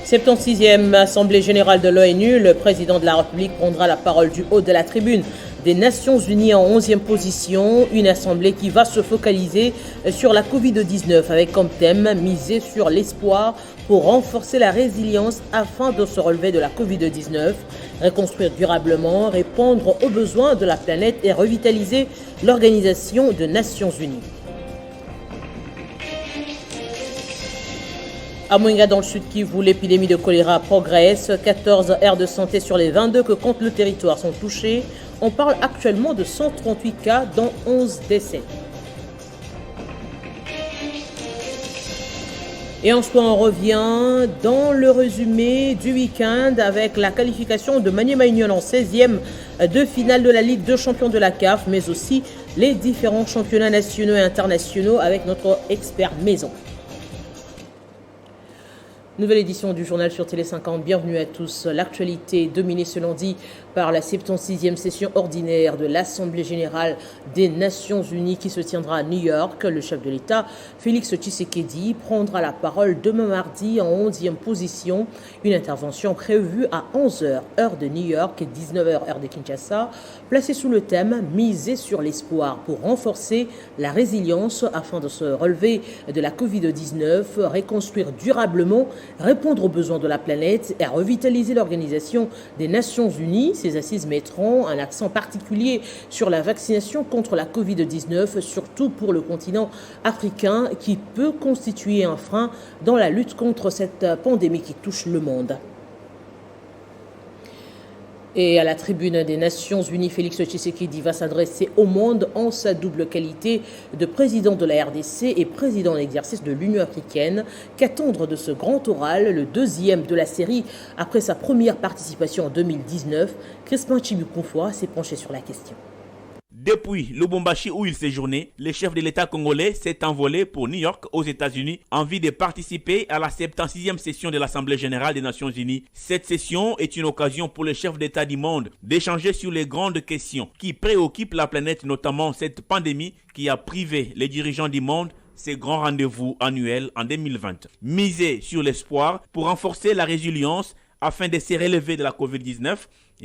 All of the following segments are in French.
76e Assemblée générale de l'ONU, le président de la République prendra la parole du haut de la tribune des Nations Unies en 11e position. Une assemblée qui va se focaliser sur la Covid-19 avec comme thème miser sur l'espoir pour renforcer la résilience afin de se relever de la Covid-19, reconstruire durablement, répondre aux besoins de la planète et revitaliser l'Organisation des Nations Unies. À Mwenga, dans le sud Kivu, l'épidémie de choléra progresse. 14 aires de santé sur les 22 que compte le territoire sont touchées. On parle actuellement de 138 cas, dont 11 décès. Et en soi, on revient dans le résumé du week-end avec la qualification de Maniema Union en 16e de finale de la Ligue de champions de la CAF, mais aussi les différents championnats nationaux et internationaux avec notre expert maison. Nouvelle édition du journal sur Télé 50. Bienvenue à tous. L'actualité dominée ce lundi par la 76e session ordinaire de l'Assemblée générale des Nations Unies qui se tiendra à New York. Le chef de l'État, Félix Tshisekedi, prendra la parole demain mardi en 11e position. Une intervention prévue à 11h, heure de New York et 19h, heure de Kinshasa, placée sous le thème « Miser sur l'espoir pour renforcer la résilience afin de se relever de la Covid-19, reconstruire durablement, répondre aux besoins de la planète et revitaliser l'Organisation des Nations Unies ». Ces assises mettront un accent particulier sur la vaccination contre la Covid-19, surtout pour le continent africain qui peut constituer un frein dans la lutte contre cette pandémie qui touche le monde. Et à la tribune des Nations Unies, Félix Tshisekedi va s'adresser au monde en sa double qualité de président de la RDC et président en exercice de l'Union africaine. Qu'attendre de ce grand oral, le deuxième de la série après sa première participation en 2019? Crispin Chibukonfoa s'est penché sur la question. Depuis Lubumbashi où il séjournait, le chef de l'État congolais s'est envolé pour New York aux États-Unis en vue de participer à la 76e session de l'Assemblée générale des Nations Unies. Cette session est une occasion pour les chefs d'État du monde d'échanger sur les grandes questions qui préoccupent la planète, notamment cette pandémie qui a privé les dirigeants du monde ces grands rendez-vous annuels en 2020. Miser sur l'espoir pour renforcer la résilience afin de se relever de la COVID-19,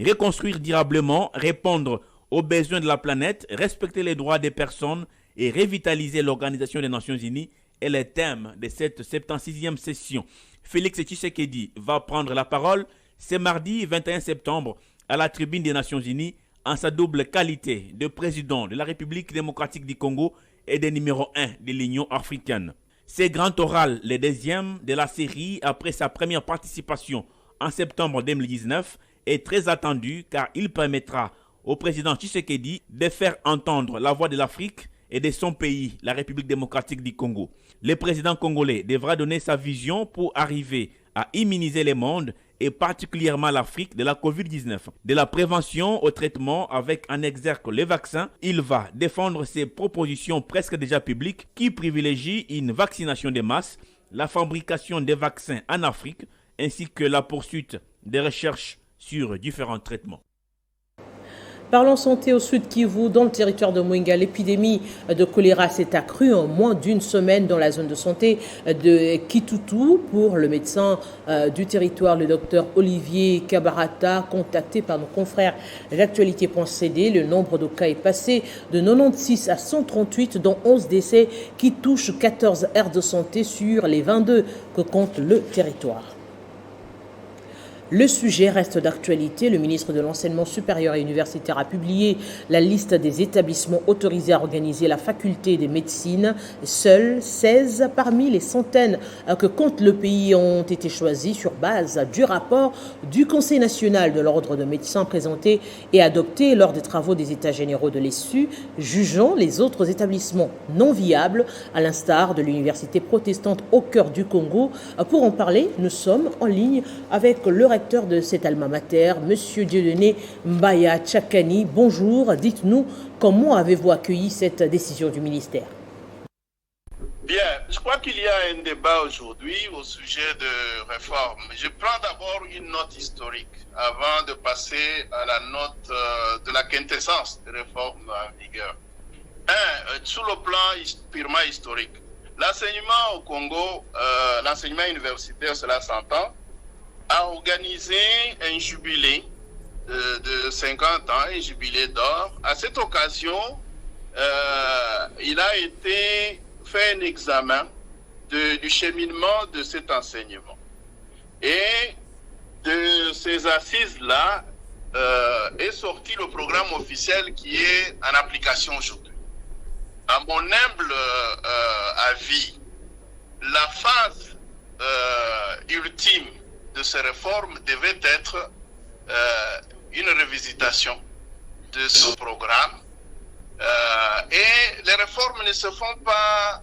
reconstruire durablement, répondre aux besoins de la planète, respecter les droits des personnes et revitaliser l'Organisation des Nations Unies est le thème de cette 76e session. Félix Tshisekedi va prendre la parole ce mardi 21 septembre à la tribune des Nations Unies en sa double qualité de président de la République démocratique du Congo et de numéro 1 de l'Union africaine. C'est grand oral, le deuxième de la série après sa première participation en septembre 2019 est très attendu car il permettra au président Tshisekedi de faire entendre la voix de l'Afrique et de son pays, la République démocratique du Congo. Le président congolais devra donner sa vision pour arriver à immuniser le monde et particulièrement l'Afrique de la COVID-19. De la prévention au traitement avec en exergue les vaccins, il va défendre ses propositions presque déjà publiques qui privilégient une vaccination de masse, la fabrication des vaccins en Afrique ainsi que la poursuite des recherches sur différents traitements. Parlons santé au sud Kivu, dans le territoire de Mwenga. L'épidémie de choléra s'est accrue en moins d'une semaine dans la zone de santé de Kitutu. Pour le médecin du territoire, le docteur Olivier Kabarata, contacté par nos confrères d'actualité.cd, le nombre de cas est passé de 96 à 138, dont 11 décès qui touchent 14 aires de santé sur les 22 que compte le territoire. Le sujet reste d'actualité. Le ministre de l'Enseignement supérieur et universitaire a publié la liste des établissements autorisés à organiser la faculté des médecines. Seuls 16 parmi les centaines que compte le pays ont été choisis sur base du rapport du Conseil national de l'ordre de médecins présenté et adopté lors des travaux des États généraux de l'ESU, jugeant les autres établissements non viables, à l'instar de l'université protestante au cœur du Congo. Pour en parler, nous sommes en ligne avec le recteur de cet alma mater, M. Dieudonné Mbaya Tchakani. Bonjour, dites-nous comment avez-vous accueilli cette décision du ministère? Bien, je crois qu'il y a un débat aujourd'hui au sujet de réforme. Je prends d'abord une note historique avant de passer à la note de la quintessence des réformes en vigueur. Sur le plan purement historique, l'enseignement au Congo, l'enseignement universitaire, cela s'entend, a organisé un jubilé de 50 ans, un jubilé d'or. À cette occasion, il a été fait un examen du cheminement de cet enseignement. Et de ces assises-là est sorti le programme officiel qui est en application aujourd'hui. À mon humble avis, la phase ultime de ces réformes devait être une révisitation de ce programme. Et les réformes ne se font pas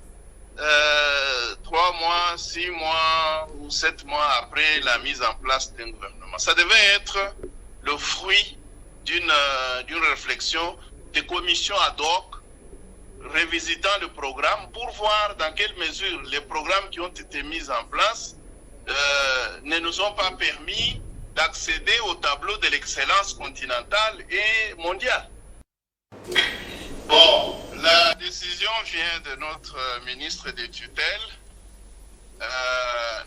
3 mois, 6 mois ou 7 mois après la mise en place d'un gouvernement. Ça devait être le fruit d'une réflexion des commissions ad hoc révisitant le programme pour voir dans quelle mesure les programmes qui ont été mis en place ne nous ont pas permis d'accéder au tableau de l'excellence continentale et mondiale. Bon, la décision vient de notre ministre des tutelles.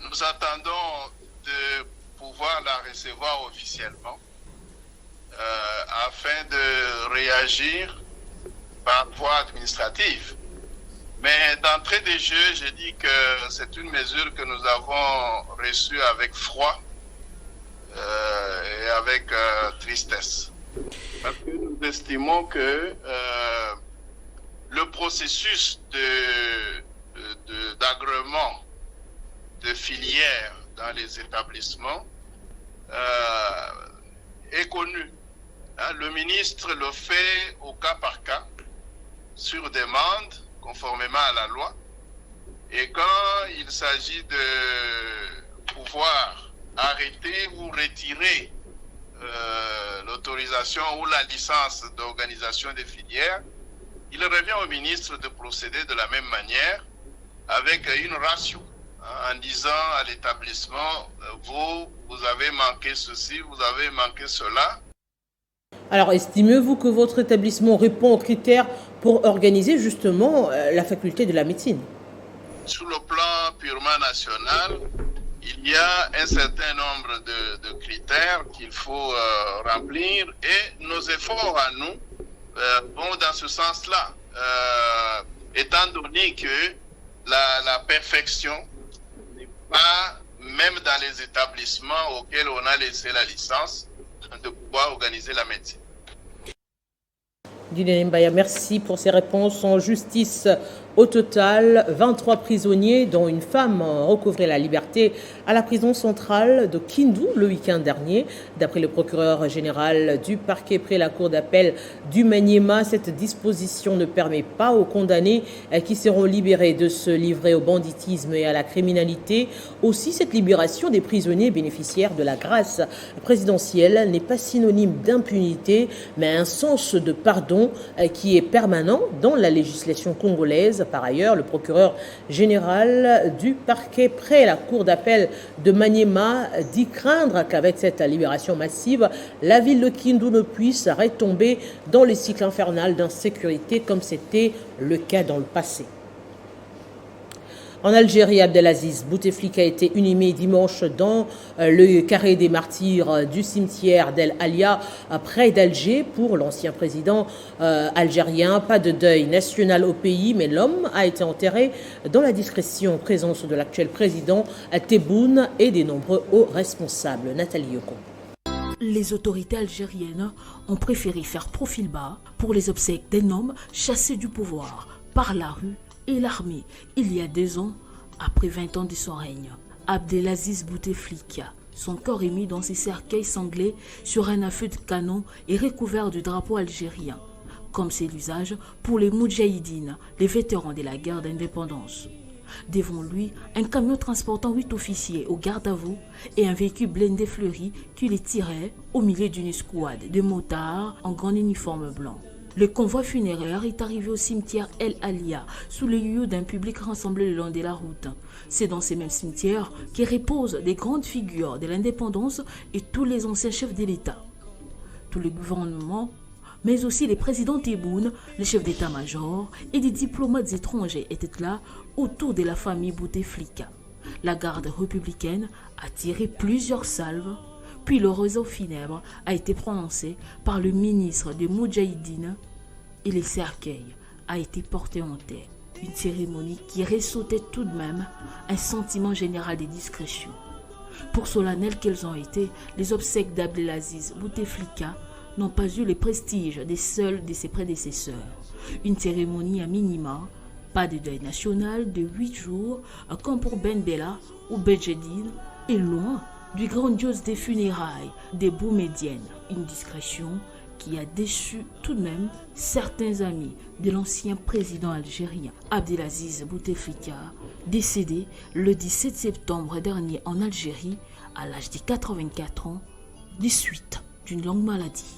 Nous attendons de pouvoir la recevoir officiellement afin de réagir par voie administrative. Mais d'entrée de jeu, je dis que c'est une mesure que nous avons reçue avec froid et avec tristesse. Parce que nous estimons que le processus d'agrément de filières dans les établissements est connu. Le ministre le fait au cas par cas, sur demande, conformément à la loi. Et quand il s'agit de pouvoir arrêter ou retirer l'autorisation ou la licence d'organisation des filières, il revient au ministre de procéder de la même manière avec une ratio, en disant à l'établissement, vous avez manqué ceci, vous avez manqué cela. Alors, estimez-vous que votre établissement répond aux critères pour organiser justement la faculté de la médecine? Sur le plan purement national, il y a un certain nombre de critères qu'il faut remplir et nos efforts à nous vont dans ce sens-là. Étant donné que la perfection n'est pas, même dans les établissements auxquels on a laissé la licence, de pouvoir organiser la médecine. Didier Mbaya, merci pour ces réponses. En justice, au total, 23 prisonniers, dont une femme, ont recouvré la liberté à la prison centrale de Kindu le week-end dernier. D'après le procureur général du parquet près la cour d'appel du Maniema, cette disposition ne permet pas aux condamnés qui seront libérés de se livrer au banditisme et à la criminalité. Aussi, cette libération des prisonniers bénéficiaires de la grâce présidentielle n'est pas synonyme d'impunité, mais un sens de pardon qui est permanent dans la législation congolaise. Par ailleurs, le procureur général du parquet près la cour d'appel de Maniema dit craindre qu'avec cette libération massive, la ville de Kindu ne puisse retomber dans le cycle infernal d'insécurité comme c'était le cas dans le passé. En Algérie, Abdelaziz Bouteflika a été inhumé dimanche dans le carré des martyrs du cimetière d'El Alia, près d'Alger, pour l'ancien président algérien. Pas de deuil national au pays, mais l'homme a été enterré dans la discrétion en présence de l'actuel président Tebboune et des nombreux hauts responsables. Nathalie Yoko. Les autorités algériennes ont préféré faire profil bas pour les obsèques d'un homme chassé du pouvoir par la rue et l'armée, il y a 2 ans, après 20 ans de son règne. Abdelaziz Bouteflika, son corps est mis dans ses cercueils sanglés sur un affût de canon et recouvert du drapeau algérien, comme c'est l'usage pour les Moudjahidines, les vétérans de la guerre d'indépendance. Devant lui, un camion transportant 8 officiers au garde-à-vous et un véhicule blindé fleuri qui les tirait au milieu d'une escouade de motards en grand uniforme blanc. Le convoi funéraire est arrivé au cimetière El Alia, sous le lieu d'un public rassemblé le long de la route. C'est dans ces mêmes cimetières que reposent des grandes figures de l'indépendance et tous les anciens chefs de l'État. Tout le gouvernement, mais aussi les présidents Tebboune, les chefs d'état-major et des diplomates étrangers étaient là autour de la famille Bouteflika. La garde républicaine a tiré plusieurs salves, puis le réseau funèbre a été prononcé par le ministre des Moudjahidines et les cercueils a été porté en terre. Une cérémonie qui ressoutait tout de même un sentiment général de discrétion. Pour solennelles qu'elles ont été, les obsèques d'Abdelaziz Bouteflika n'ont pas eu le prestige des seuls de ses prédécesseurs. Une cérémonie à minima, pas de deuil national de 8 jours, comme pour Ben Bella ou Bedjeddine, et loin du grandiose des funérailles des Boumédiennes. Une discrétion qui a déçu tout de même certains amis de l'ancien président algérien Abdelaziz Bouteflika, décédé le 17 septembre dernier en Algérie à l'âge de 84 ans, des suites d'une longue maladie.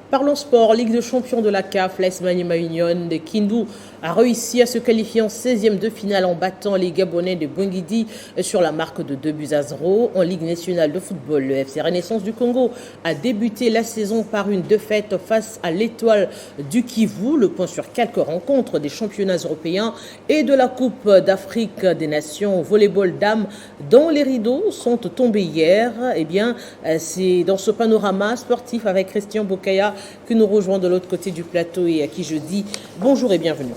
Parlons sport, Ligue de champions de la CAF, l'AS Maniema Union de Kindu a réussi à se qualifier en 16e de finale en battant les Gabonais de Bwengidi sur la marque de 2-0. En Ligue nationale de football, le FC Renaissance du Congo a débuté la saison par une défaite face à l'Étoile du Kivu. Le point sur quelques rencontres des championnats européens et de la Coupe d'Afrique des Nations au volleyball dames dont les rideaux sont tombés hier. Eh bien, c'est dans ce panorama sportif avec Christian Bokaya que nous rejoignons de l'autre côté du plateau et à qui je dis bonjour et bienvenue.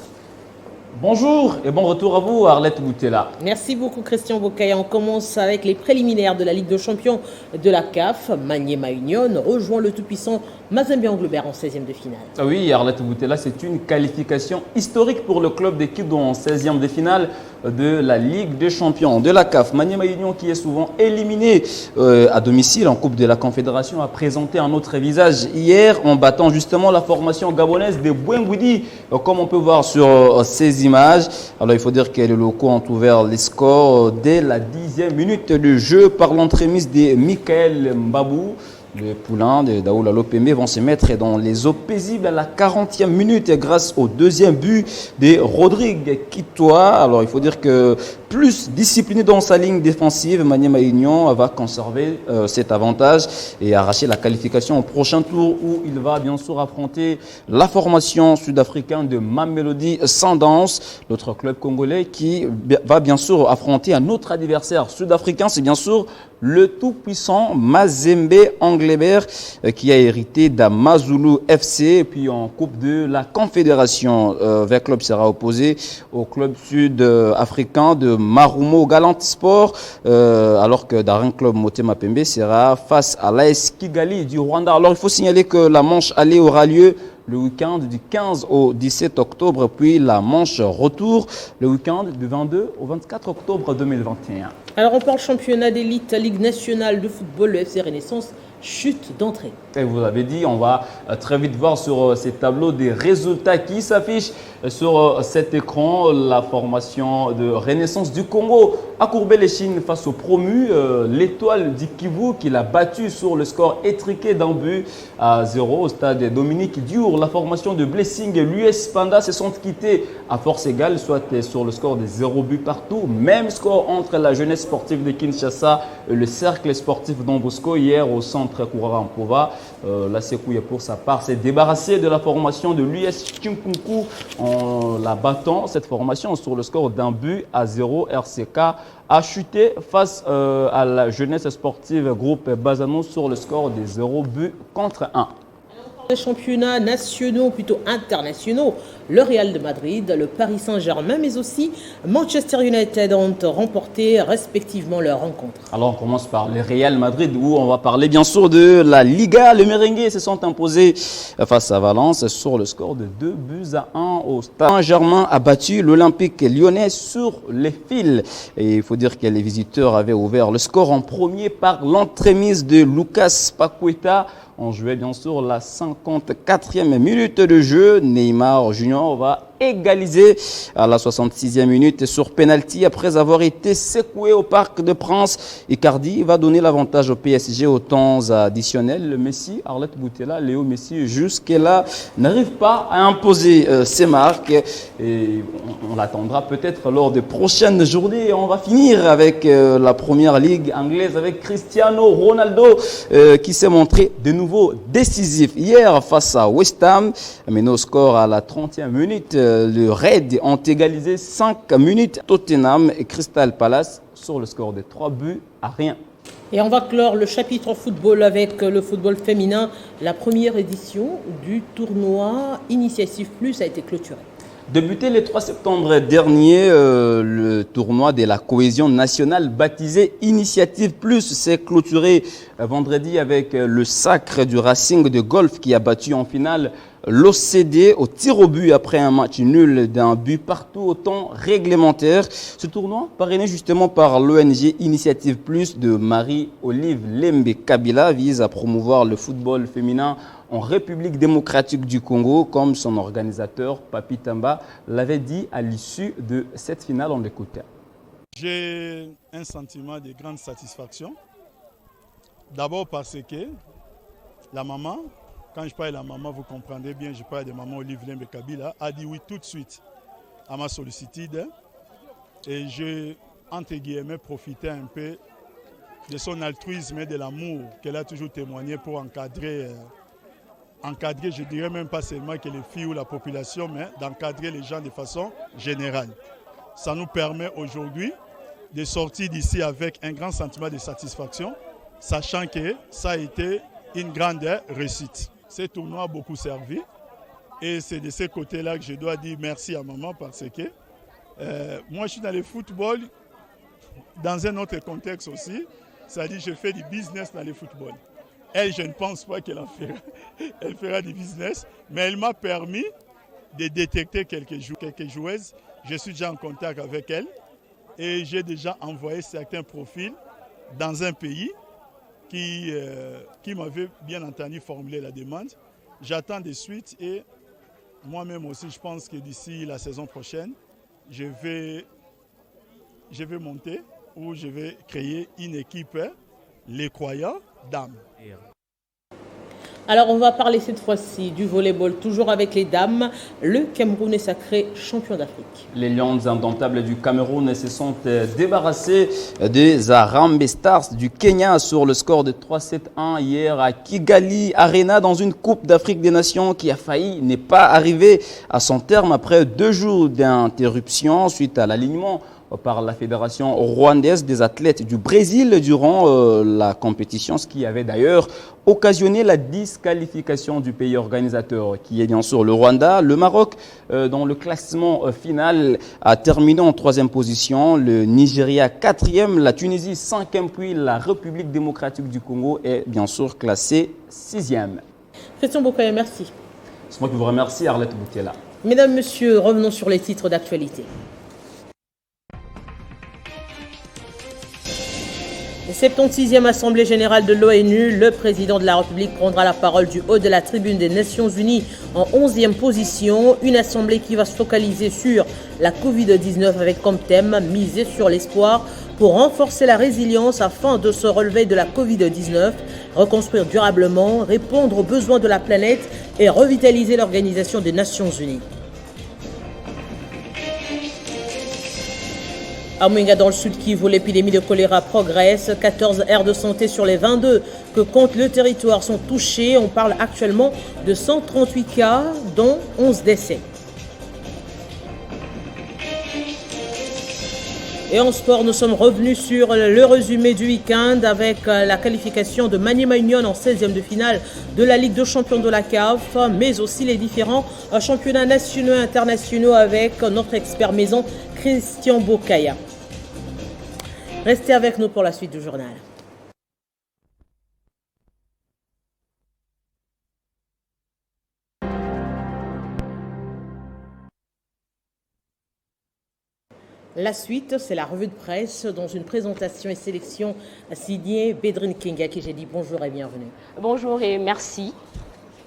Bonjour et bon retour à vous, Arlette Boutella. Merci beaucoup, Christian Bokaya. On commence avec les préliminaires de la Ligue de champions de la CAF. Maniema Union rejoint le tout-puissant Mazembe Anglebert en 16e de finale. Oui, Arlette Boutella, c'est une qualification historique pour le club d'équipe en 16e de finale de la Ligue des champions de la CAF. Maniema Union, qui est souvent éliminé à domicile en Coupe de la Confédération, a présenté un autre visage hier en battant justement la formation gabonaise de Bwengidi, comme on peut voir sur ces images. Alors il faut dire que les locaux ont ouvert les scores dès la 10e minute de jeu par l'entremise de Michael Mbabou. Les poulains de Daoula Lopembe vont se mettre dans les eaux paisibles à la 40e minute grâce au deuxième but de Rodrigue Kitoa. Alors il faut dire que plus discipliné dans sa ligne défensive, Maniema Union va conserver cet avantage et arracher la qualification au prochain tour où il va bien sûr affronter la formation sud-africaine de Mamelodi Sundowns, l'autre club congolais qui va bien sûr affronter un autre adversaire sud-africain, c'est bien sûr le tout-puissant Mazembe Anglebert qui a hérité d'Amazulu FC. Et puis en Coupe de la Confédération, vers club sera opposé au club sud-africain de Marumo Galant Sport, alors que Daring Club Motema Pembe sera face à l'AS Kigali du Rwanda. Alors il faut signaler que la manche aller aura lieu le week-end du 15 au 17 octobre, puis la manche retour le week-end du 22 au 24 octobre 2021. Alors on parle championnat d'élite, Ligue nationale de football, le FC Renaissance chute d'entrée. Et vous avez dit, on va très vite voir sur ces tableaux des résultats qui s'affichent sur cet écran. La formation de Renaissance du Congo a courbé les chines face au promu, l'Étoile du Kivu qui l'a battu sur le score étriqué d'un but à 0 au stade Dominique Diour. La formation de Blessing et l'US Panda se sont quittés à force égale, soit sur le score de 0 but partout. Même score entre la jeunesse sportive de Kinshasa et le cercle sportif d'Ombosco hier au centre Kourara-Mpova. La Sekouya pour sa part s'est débarrassé de la formation de l'US Chinkunku en la battant, cette formation sur le score d'un but à 0. RCK a chuté face à la jeunesse sportive groupe Bazano sur le score de 0 but contre 1. Les championnats nationaux, plutôt internationaux, le Real de Madrid, le Paris Saint-Germain, mais aussi Manchester United ont remporté respectivement leurs rencontres. Alors on commence par le Real Madrid où on va parler bien sûr de la Liga. Les Merengues se sont imposés face à Valence sur le score de 2 buts à 1 au stade. Saint-Germain a battu l'Olympique lyonnais sur les fils. Et il faut dire que les visiteurs avaient ouvert le score en premier par l'entremise de Lucas Paqueta. On jouait bien sûr la 54e minute de jeu. Neymar Junior va égalisé à la 66e minute sur penalty après avoir été secoué au Parc des Princes. Icardi va donner l'avantage au PSG au temps additionnel. Le Messi, Arlette Boutella, Léo Messi, jusque-là, n'arrive pas à imposer ses marques. Et on l'attendra peut-être lors des prochaines journées. On va finir avec la première ligue anglaise avec Cristiano Ronaldo qui s'est montré de nouveau décisif hier face à West Ham. Mené au score à la 30e minute le Red ont égalisé 5 minutes. Tottenham et Crystal Palace sur le score de 3-1. Et on va clore le chapitre football avec le football féminin. La première édition du tournoi Initiative Plus a été clôturée. Débuté le 3 septembre dernier, le tournoi de la cohésion nationale baptisé Initiative Plus s'est clôturé vendredi avec le sacre du Racing de Golf qui a battu en finale l'OCD au tir au but après un match nul d'un but partout au temps réglementaire. Ce tournoi, parrainé justement par l'ONG Initiative Plus de Marie-Olive Lembe Kabila, vise à promouvoir le football féminin en République démocratique du Congo, comme son organisateur, Papi Tamba, l'avait dit à l'issue de cette finale. On l'écoutait. J'ai un sentiment de grande satisfaction. D'abord parce que la maman, quand je parle de la maman, vous comprendrez bien, je parle de maman Olive Lembe Kabila, a dit oui tout de suite à ma sollicitude. Et j'ai, entre guillemets, profité un peu de son altruisme et de l'amour qu'elle a toujours témoigné pour encadrer, je ne dirais même pas seulement que les filles ou la population, mais d'encadrer les gens de façon générale. Ça nous permet aujourd'hui de sortir d'ici avec un grand sentiment de satisfaction, sachant que ça a été une grande réussite. Ce tournoi a beaucoup servi et c'est de ce côté-là que je dois dire merci à maman parce que moi je suis dans le football dans un autre contexte aussi, c'est-à-dire je fais du business dans le football. Elle, je ne pense pas qu'elle en fera. Elle fera du business, mais elle m'a permis de détecter quelques joueuses. Je suis déjà en contact avec elle et j'ai déjà envoyé certains profils dans un pays qui m'avait bien entendu formuler la demande. J'attends des suites et moi-même aussi, je pense que d'ici la saison prochaine, je vais monter ou je vais créer une équipe, les croyants dames. Alors on va parler cette fois-ci du volleyball, toujours avec les dames. Le Cameroun est sacré champion d'Afrique. Les Lions indomptables du Cameroun se sont débarrassés des Harambee Stars du Kenya sur le score de 3-7-1 hier à Kigali Arena dans une Coupe d'Afrique des Nations qui a failli n'est pas arrivée à son terme après 2 jours d'interruption suite à l'alignement par la Fédération rwandaise des athlètes du Brésil durant la compétition, ce qui avait d'ailleurs occasionné la disqualification du pays organisateur, qui est bien sûr le Rwanda. Le Maroc, dans le classement final, a terminé en 3e position, le Nigeria 4e, la Tunisie 5e, puis la République démocratique du Congo est bien sûr classée 6e. Christian Bokaya, merci. C'est moi qui vous remercie, Arlette Boutiela. Mesdames, Messieurs, revenons sur les titres d'actualité. La 76e Assemblée générale de l'ONU, le président de la République prendra la parole du haut de la tribune des Nations Unies en 11e position. Une assemblée qui va se focaliser sur la Covid-19 avec comme thème « Miser sur l'espoir pour renforcer la résilience afin de se relever de la Covid-19, reconstruire durablement, répondre aux besoins de la planète et revitaliser l'Organisation des Nations Unies ». À Mwenga, dans le sud Kivu, l'épidémie de choléra progresse. 14 aires de santé sur les 22 que compte le territoire sont touchées. On parle actuellement de 138 cas, dont 11 décès. Et en sport, nous sommes revenus sur le résumé du week-end avec la qualification de Maniema Union en 16e de finale de la Ligue de champions de la CAF, mais aussi les différents championnats nationaux et internationaux avec notre expert maison Christian Bokaya. Restez avec nous pour la suite du journal. La suite, c'est la revue de presse dans une présentation et sélection signée Bédrine King, à qui j'ai dit bonjour et bienvenue. Bonjour et merci.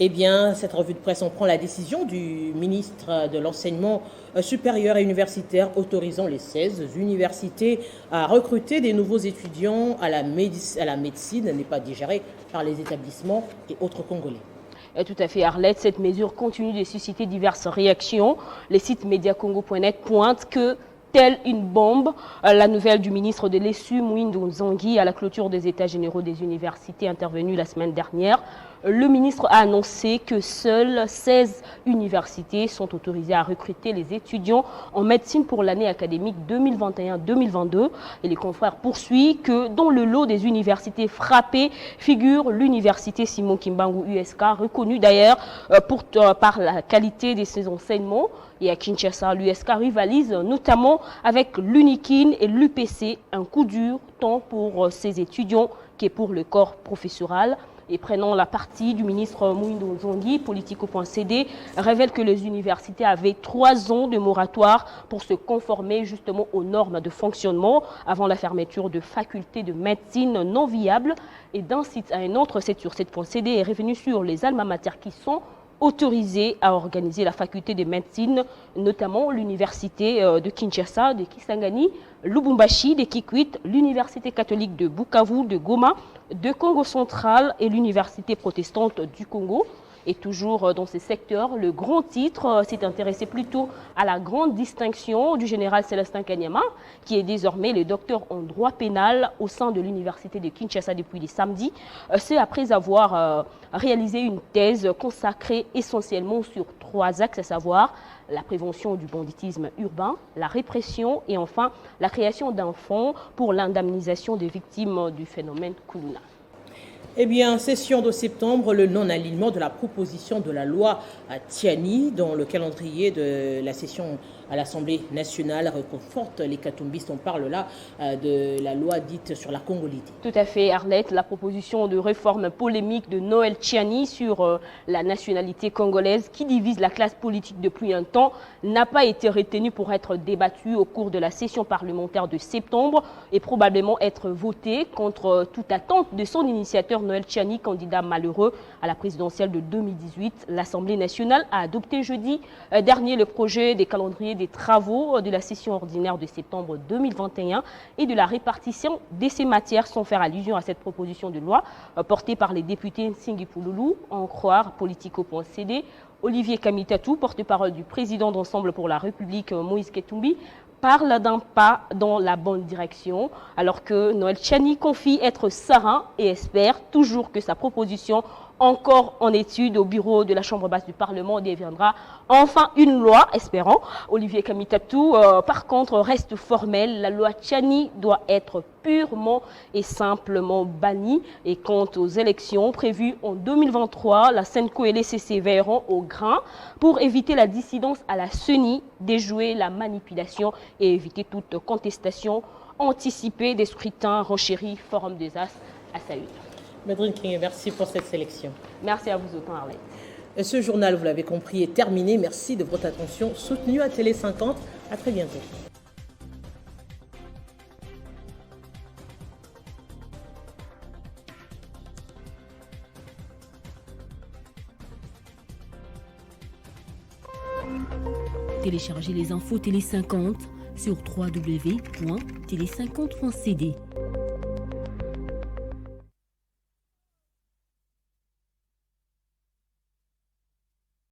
Eh bien, cette revue de presse, on prend la décision du ministre de l'Enseignement supérieur et universitaire autorisant les 16 universités à recruter des nouveaux étudiants à la médecine, n'est pas digérée par les établissements et autres Congolais. Tout à fait, Arlette. Cette mesure continue de susciter diverses réactions. Les sites mediacongo.net pointent que telle une bombe, la nouvelle du ministre de l'ESU, Mouindou Nzangi, à la clôture des États généraux des universités intervenus la semaine dernière. le ministre a annoncé que seules 16 universités sont autorisées à recruter les étudiants en médecine pour l'année académique 2021-2022. Et les confrères poursuivent que dans le lot des universités frappées figure l'université Simon Kimbangu USK, reconnue d'ailleurs par la qualité de ses enseignements. Et à Kinshasa, l'USK rivalise notamment avec l'UNIKIN et l'UPC, un coup dur tant pour ses étudiants que pour le corps professoral. Et prenant la partie du ministre Mouindo Zongi, Politico.cd, révèle que les universités avaient 3 ans de moratoire pour se conformer justement aux normes de fonctionnement avant la fermeture de facultés de médecine non viables. Et d'un site à un autre, 7sur7.cd est revenu sur les alma mater qui sont autorisés à organiser la faculté de médecine, notamment l'université de Kinshasa, de Kisangani, Lubumbashi, de Kikwit, l'université catholique de Bukavu, de Goma, de Congo central et l'université protestante du Congo. Et toujours dans ces secteurs, le grand titre s'est intéressé plutôt à la grande distinction du général Célestin Kanyama, qui est désormais le docteur en droit pénal au sein de l'université de Kinshasa depuis les samedis. C'est après avoir réalisé une thèse consacrée essentiellement sur 3 axes, à savoir la prévention du banditisme urbain, la répression et enfin la création d'un fonds pour l'indemnisation des victimes du phénomène Kuluna. Eh bien, session de septembre, le non-alignement de la proposition de la loi à Tiani dans le calendrier de la session à l'Assemblée nationale reconforte les catumbistes. On parle là de la loi dite sur la congolité. Tout à fait, Arlette. La proposition de réforme polémique de Noël Tchiani sur la nationalité congolaise qui divise la classe politique depuis un temps n'a pas été retenue pour être débattue au cours de la session parlementaire de septembre et probablement être votée contre toute attente de son initiateur Noël Tchiani, candidat malheureux à la présidentielle de 2018. L'Assemblée nationale a adopté jeudi dernier le projet des calendriers des travaux de la session ordinaire de septembre 2021 et de la répartition de ces matières, sans faire allusion à cette proposition de loi portée par les députés Nsingi Pouloulou, en croire Politico.cd, Olivier Kamitatou, porte-parole du président d'Ensemble pour la République Moïse Ketumbi, parle d'un pas dans la bonne direction, alors que Noël Tchiani confie être serein et espère toujours que sa proposition, encore en étude au bureau de la Chambre basse du Parlement, deviendra enfin une loi, espérant. Olivier Kamitatou, par contre, reste formel. La loi Tchiani doit être purement et simplement bannie. Et quant aux élections prévues en 2023, la Senko et les CC veilleront au grain pour éviter la dissidence à la CENI, déjouer la manipulation et éviter toute contestation anticipée des scrutins renchéris. Forum des As à Salut. Medrine King, merci pour cette sélection. Merci à vous autant, Arlette. Ce journal, vous l'avez compris, est terminé. Merci de votre attention soutenue à Télé 50. À très bientôt. Téléchargez les infos Télé 50 sur www.télé50.cd.